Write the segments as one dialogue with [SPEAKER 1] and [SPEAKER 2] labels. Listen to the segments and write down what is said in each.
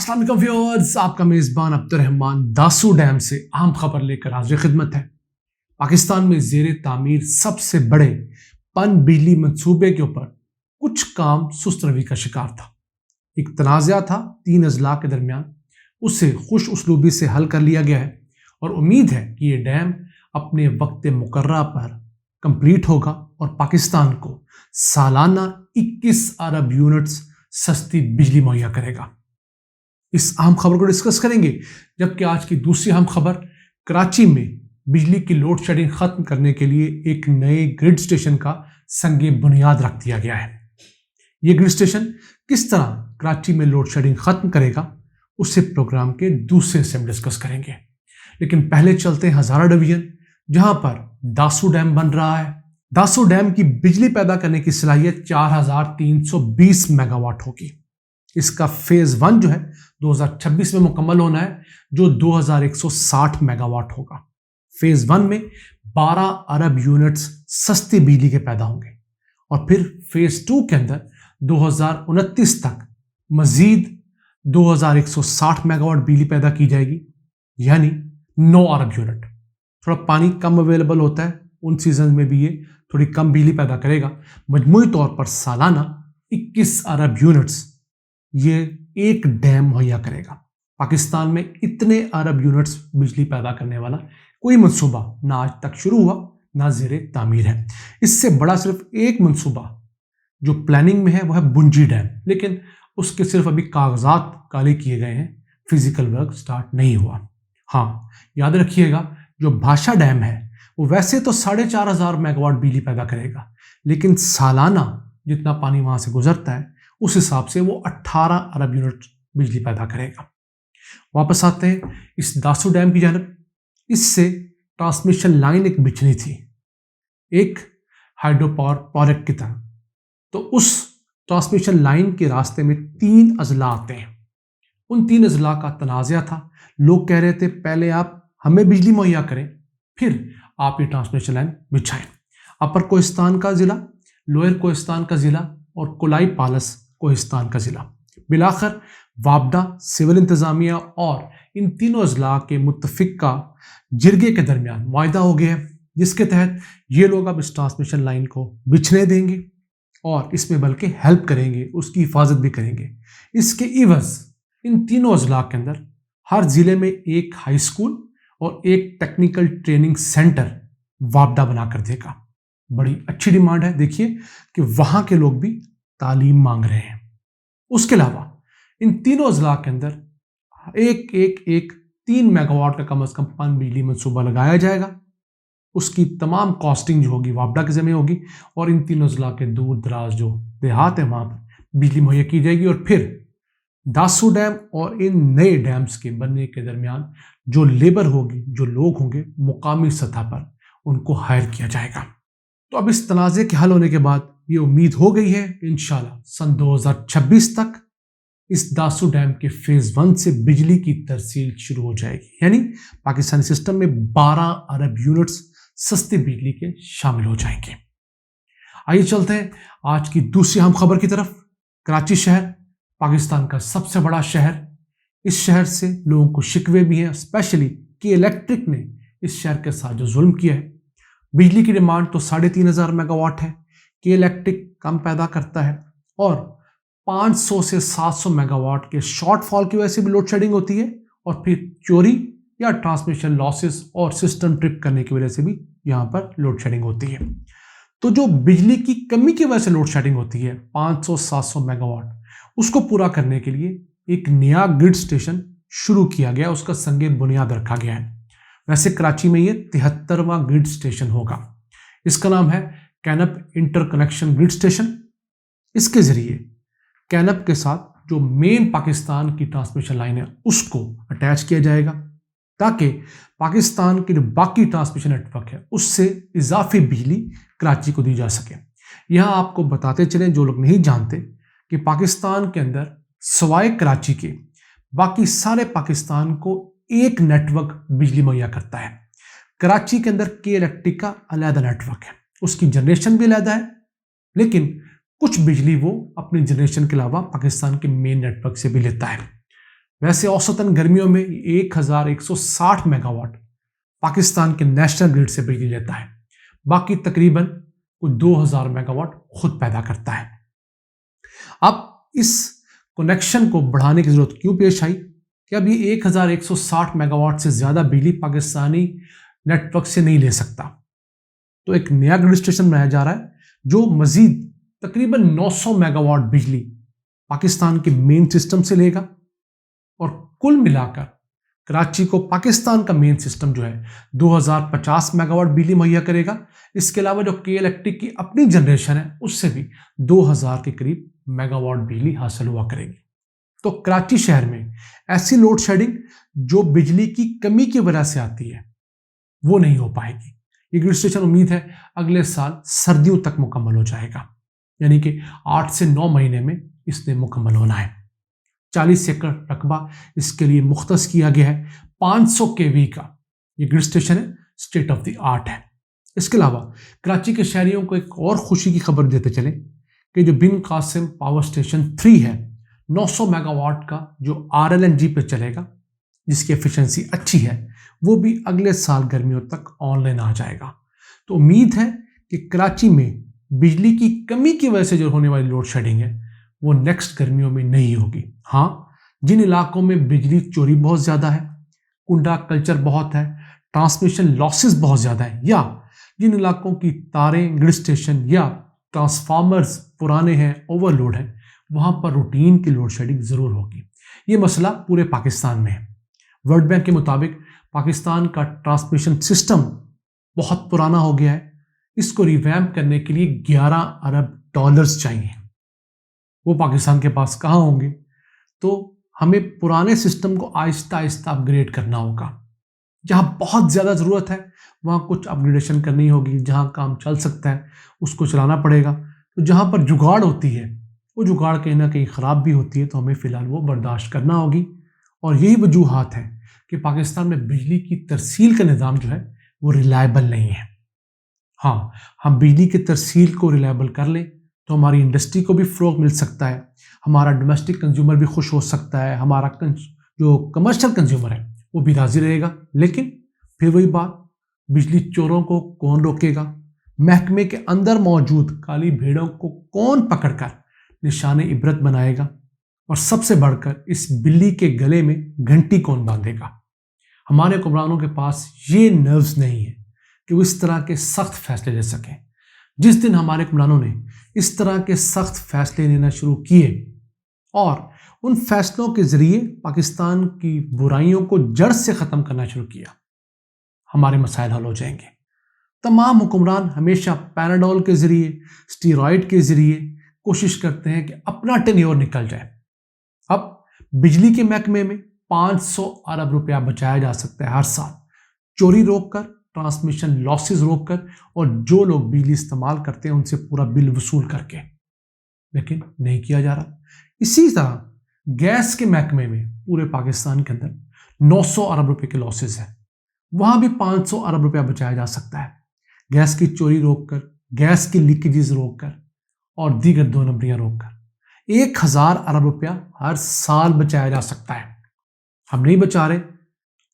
[SPEAKER 1] अस्सलाम वालेकुम व्यूअर्स, आपका मेज़बान अब्दुर्रहमान दासू डैम से अहम खबर लेकर हाजिर खिदमत है। पाकिस्तान में ज़ेरे तामीर सबसे बड़े पन बिजली मंसूबे के ऊपर कुछ काम सुस्त रवि का शिकार था। एक तनाज़ा था तीन अजला के दरमियान, उसे खुश उसलूबी से हल कर लिया गया है और उम्मीद है कि ये डैम अपने वक्त मुकर्रा पर कंप्लीट होगा और पाकिस्तान को सालाना 21 अरब यूनिट्स सस्ती बिजली मुहैया करेगा। इस अहम खबर को डिस्कस करेंगे, जबकि आज की दूसरी अहम खबर कराची में बिजली की लोड शेडिंग खत्म करने के लिए एक नए ग्रिड स्टेशन का संगे बुनियाद रख दिया गया है। यह ग्रिड स्टेशन किस तरह कराची में लोड शेडिंग खत्म करेगा, उसे प्रोग्राम के दूसरे हिस्से में डिस्कस करेंगे। लेकिन पहले चलते हैं हजारा डिवीजन, जहां पर दासू डैम बन रहा है। दासू डैम की बिजली पैदा करने की सलाहियत 4320 मेगावाट होगी। इसका फेज 1 जो है 2026 में मुकम्मल होना है, जो 2160 मेगावाट होगा। फेज 1 में 12 अरब यूनिट्स सस्ती बिजली के पैदा होंगे और फिर फेज 2 के अंदर 2029 तक मजीद 2160 मेगावाट बिजली पैदा की जाएगी, यानी 9 अरब यूनिट। थोड़ा पानी कम अवेलेबल होता है, उन सीजन में भी ये थोड़ी कम बिजली पैदा करेगा। मजमूई तौर पर सालाना 21 अरब यूनिट्स ये एक डैम मुहैया करेगा। पाकिस्तान में इतने अरब यूनिट्स बिजली पैदा करने वाला कोई मंसूबा ना आज तक शुरू हुआ, ना ज़ेरे तामीर है। इससे बड़ा सिर्फ एक मंसूबा जो प्लानिंग में है वो है बुंजी डैम, लेकिन उसके सिर्फ अभी कागजात काले किए गए हैं, फिजिकल वर्क स्टार्ट नहीं हुआ। हाँ, याद रखिएगा, जो भाषा डैम है वो वैसे तो 4500 मेगावाट बिजली पैदा करेगा, लेकिन सालाना जितना पानी वहां से गुजरता है उस हिसाब से वो 18 अरब यूनिट बिजली पैदा करेगा। वापस आते हैं इस दासू डैम की जानब। इससे ट्रांसमिशन लाइन एक बिछनी थी, एक हाइड्रो पावर प्रोजेक्ट की तरह। तो उस ट्रांसमिशन लाइन के रास्ते में 3 अजला आते हैं। उन 3 अजला का तनाज़ा था। लोग कह रहे थे पहले आप हमें बिजली मुहैया करें, फिर आप ये ट्रांसमिशन लाइन बिछाएं। अपर कोहिस्तान का ज़िला, लोअर कोहिस्तान का ज़िला और कोलाई पालस कोहिस्तान का ज़िला। बिलाखिर वापडा, सिविल इंतज़ामिया और इन तीनों अजला के मुत्तफ़िक़ा जिरगे के दरमियान मुआहदा हो गया है, जिसके तहत ये लोग अब इस ट्रांसमिशन लाइन को बिछने देंगे और इसमें बल्कि हेल्प करेंगे, उसकी हिफाजत भी करेंगे। इसके इवज़ इन तीनों अजला के अंदर हर ज़िले में एक हाई स्कूल और एक टेक्निकल ट्रेनिंग सेंटर वापडा बनाकर देगा। बड़ी अच्छी डिमांड है। देखिए कि वहाँ के लोग भी तालीम मांग रहे हैं। उसके अलावा इन तीनों अजला के अंदर एक 3 मेगावाट का कम अज़ कम पन बिजली मंसूबा लगाया जाएगा। उसकी तमाम कॉस्टिंग जो होगी वापडा के ज़िम्मे होगी और इन तीनों अजला के दूर दराज जो देहात है वहाँ पर बिजली मुहैया की जाएगी। और फिर दासू डैम और इन नए डैम्स के बनने के दरमियान जो लेबर होगी, जो लोग होंगे, मुकामी सतह पर उनको हायर किया जाएगा। तो अब इस तनाज़े के हल होने के बाद ये उम्मीद हो गई है इंशाल्लाह सन 2026 तक इस दासू डैम के फेज 1 से बिजली की तरसील शुरू हो जाएगी, यानी पाकिस्तानी सिस्टम में 12 अरब यूनिट्स सस्ती बिजली के शामिल हो जाएंगे। आइए चलते हैं आज की दूसरी अहम खबर की तरफ। कराची शहर पाकिस्तान का सबसे बड़ा शहर। इस शहर से लोगों को शिकवे भी हैं, स्पेशली कि इलेक्ट्रिक ने इस शहर के साथ जो जुल्म किया है। बिजली की डिमांड तो 3500 मेगावाट है कि इलेक्ट्रिक कम पैदा करता है और 500 से 700 मेगावाट के शॉर्टफॉल की वजह से भी लोड शेडिंग होती है और फिर चोरी या ट्रांसमिशन लॉसेस और सिस्टम ट्रिप करने की वजह से भी यहाँ पर लोड शेडिंग होती है। तो जो बिजली की कमी की वजह से लोड शेडिंग होती है 500-700 मेगावाट, उसको पूरा करने के लिए एक नया ग्रिड स्टेशन शुरू किया गया, उसका संगे बुनियाद रखा गया है। वैसे कराची में ये 73वां ग्रिड स्टेशन होगा। इसका नाम है कैनप इंटरकनेक्शन ग्रिड स्टेशन। इसके जरिए कैनप के साथ जो मेन पाकिस्तान की ट्रांसमिशन लाइन है उसको अटैच किया जाएगा, ताकि पाकिस्तान की जो बाकी ट्रांसमिशन नेटवर्क है उससे इजाफी बिजली कराची को दी जा सके। यहाँ आपको बताते चलें, जो लोग नहीं जानते, कि पाकिस्तान के अंदर सवाए कराची के बाकी सारे पाकिस्तान को एक नेटवर्क बिजली मुहैया करता है। कराची के अंदर के इलेक्ट्रिक का अलग नेटवर्क है, उसकी जनरेशन भी अलग है, लेकिन कुछ बिजली वो अपनी जनरेशन के अलावा पाकिस्तान के मेन नेटवर्क से भी लेता है। वैसे औसतन गर्मियों में 1160 मेगावाट पाकिस्तान के नेशनल ग्रिड से बिजली लेता है, बाकी तकरीबन कुछ 2000 मेगावाट खुद पैदा करता है। अब इस कनेक्शन को बढ़ाने की जरूरत क्यों पेश आई कि अब ये 1160 मेगावाट से ज्यादा बिजली पाकिस्तानी नेटवर्क से नहीं ले सकता, तो एक नया ग्रिड स्टेशन बनाया जा रहा है जो मजीद तकरीबन 900 मेगावाट बिजली पाकिस्तान के मेन सिस्टम से लेगा और कुल मिलाकर कराची को पाकिस्तान का मेन सिस्टम जो है 2050 मेगावाट बिजली मुहैया करेगा। इसके अलावा जो के इलेक्ट्रिक की अपनी जनरेशन है उससे भी 2000 के करीब मेगावाट बिजली हासिल हुआ करेगी। तो कराची शहर में ऐसी लोड शेडिंग जो बिजली की कमी की वजह से आती है वो नहीं हो पाएगी। ये ग्रिड स्टेशन उम्मीद है अगले साल सर्दियों तक मुकम्मल हो जाएगा, यानी कि 8 से 9 महीने में इसने मुकम्मल होना है। 40 एकड़ रकबा इसके लिए मुख्तस किया गया है। 500 केवी का ये ग्रिड स्टेशन है, स्टेट ऑफ द आर्ट है। इसके अलावा कराची के शहरियों को एक और खुशी की खबर देते चले कि जो बिन कासिम पावर स्टेशन 3 है 900 मेगावाट का जो RLNG पे चलेगा, जिसकी एफिशिएंसी अच्छी है, वो भी अगले साल गर्मियों तक ऑनलाइन आ जाएगा। तो उम्मीद है कि कराची में बिजली की कमी की वजह से जो होने वाली लोड शेडिंग है वो नेक्स्ट गर्मियों में नहीं होगी। हाँ, जिन इलाकों में बिजली चोरी बहुत ज़्यादा है, कुंडा कल्चर बहुत है, ट्रांसमिशन लॉसेस बहुत ज़्यादा है, या जिन इलाकों की तारें, ग्रिड स्टेशन या ट्रांसफार्मर्स पुराने हैं, ओवरलोड है, वहाँ पर रूटीन की लोड शेडिंग ज़रूर होगी। ये मसला पूरे पाकिस्तान में है। वर्ल्ड बैंक के मुताबिक पाकिस्तान का ट्रांसमिशन सिस्टम बहुत पुराना हो गया है। इसको रिवैम्प करने के लिए 11 अरब डॉलर्स चाहिए। वो पाकिस्तान के पास कहाँ होंगे? तो हमें पुराने सिस्टम को आहिस्ता आहिस्ता अपग्रेड करना होगा। जहाँ बहुत ज़्यादा ज़रूरत है वहाँ कुछ अपग्रेडेशन करनी होगी, जहाँ काम चल सकता है उसको चलाना पड़ेगा। तो जहाँ पर जुगाड़ होती है वो जुगाड़ कहीं ना कहीं ख़राब भी होती है, तो हमें फ़िलहाल वो बर्दाश्त करना होगी। और यही वजूहात है कि पाकिस्तान में बिजली की तरसील का निज़ाम जो है वो रिलायबल नहीं है। हाँ, हम बिजली की तरसील को रिलायबल कर लें तो हमारी इंडस्ट्री को भी फ़रोग़ मिल सकता है, हमारा डोमेस्टिक कंज्यूमर भी खुश हो सकता है, हमारा जो कमर्शियल कंज्यूमर है वो भी राज़ी रहेगा। लेकिन फिर वही बात, बिजली चोरों को कौन रोकेगा? महकमे के अंदर मौजूद काली भेड़ों को कौन पकड़कर निशाने इबरत बनाएगा? और सबसे बढ़कर इस बिल्ली के गले में घंटी कौन बांधेगा? हमारे हुक्मरानों के पास ये नर्व्स नहीं है कि वो इस तरह के सख्त फैसले ले सकें। जिस दिन हमारे हुक्मरानों ने इस तरह के सख्त फैसले लेना शुरू किए और उन फैसलों के जरिए पाकिस्तान की बुराइयों को जड़ से ख़त्म करना शुरू किया, हमारे मसाइल हल हो जाएंगे। तमाम हुक्मरान हमेशा पैनाडोल के ज़रिए, स्टीरॉयड के ज़रिए कोशिश करते हैं कि अपना टेन्योर निकल जाए। अब बिजली के महकमे में 500 अरब रुपया बचाया जा सकता है हर साल, चोरी रोककर, ट्रांसमिशन लॉसेस रोककर, और जो लोग बिजली इस्तेमाल करते हैं उनसे पूरा बिल वसूल करके। लेकिन नहीं किया जा रहा। इसी तरह गैस के महकमे में पूरे पाकिस्तान के अंदर 900 अरब रुपए के लॉसेस हैं, वहां भी 500 अरब रुपया बचाया जा सकता है गैस की चोरी रोककर, गैस की लीकेजेस रोककर और दीगर 2 नंबरियां रोककर। 1000 अरब रुपया हर साल बचाया जा सकता है। हम नहीं बचा रहे,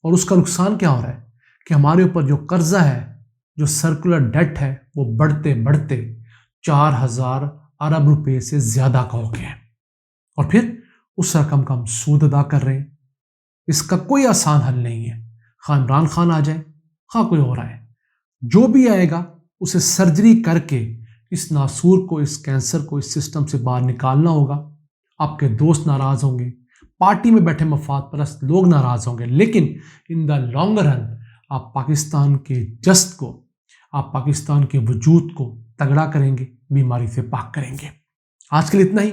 [SPEAKER 1] और उसका नुकसान क्या हो रहा है कि हमारे ऊपर जो कर्जा है, जो सर्कुलर डेट है, वो बढ़ते बढ़ते 4000 अरब रुपए से ज्यादा का हो गया है। और फिर उस रकम का हम सूद अदा कर रहे हैं। इसका कोई आसान हल नहीं है। खा इमरान खान आ जाए, खा कोई और आए, जो भी आएगा उसे सर्जरी करके इस नासूर को, इस कैंसर को इस सिस्टम से बाहर निकालना होगा। आपके दोस्त नाराज होंगे, पार्टी में बैठे मफाद परस्त लोग नाराज होंगे, लेकिन इन द लॉन्ग रन आप पाकिस्तान के जस्ट को, आप पाकिस्तान के वजूद को तगड़ा करेंगे, बीमारी से पाक करेंगे। आज के लिए इतना ही।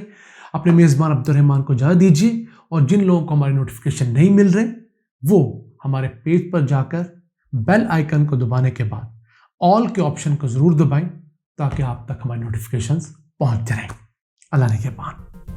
[SPEAKER 1] अपने मेज़बान अब्दुर्रहमान को इजाज़त दीजिए, और जिन लोगों को हमारे नोटिफिकेशन नहीं मिल रहे वो हमारे पेज पर जाकर बेल आइकन को दबाने के बाद ऑल के ऑप्शन को ज़रूर दबाएं ताकि आप तक हमारे नोटिफिकेशंस पहुंच जाएं। अल्लाह ने के पान।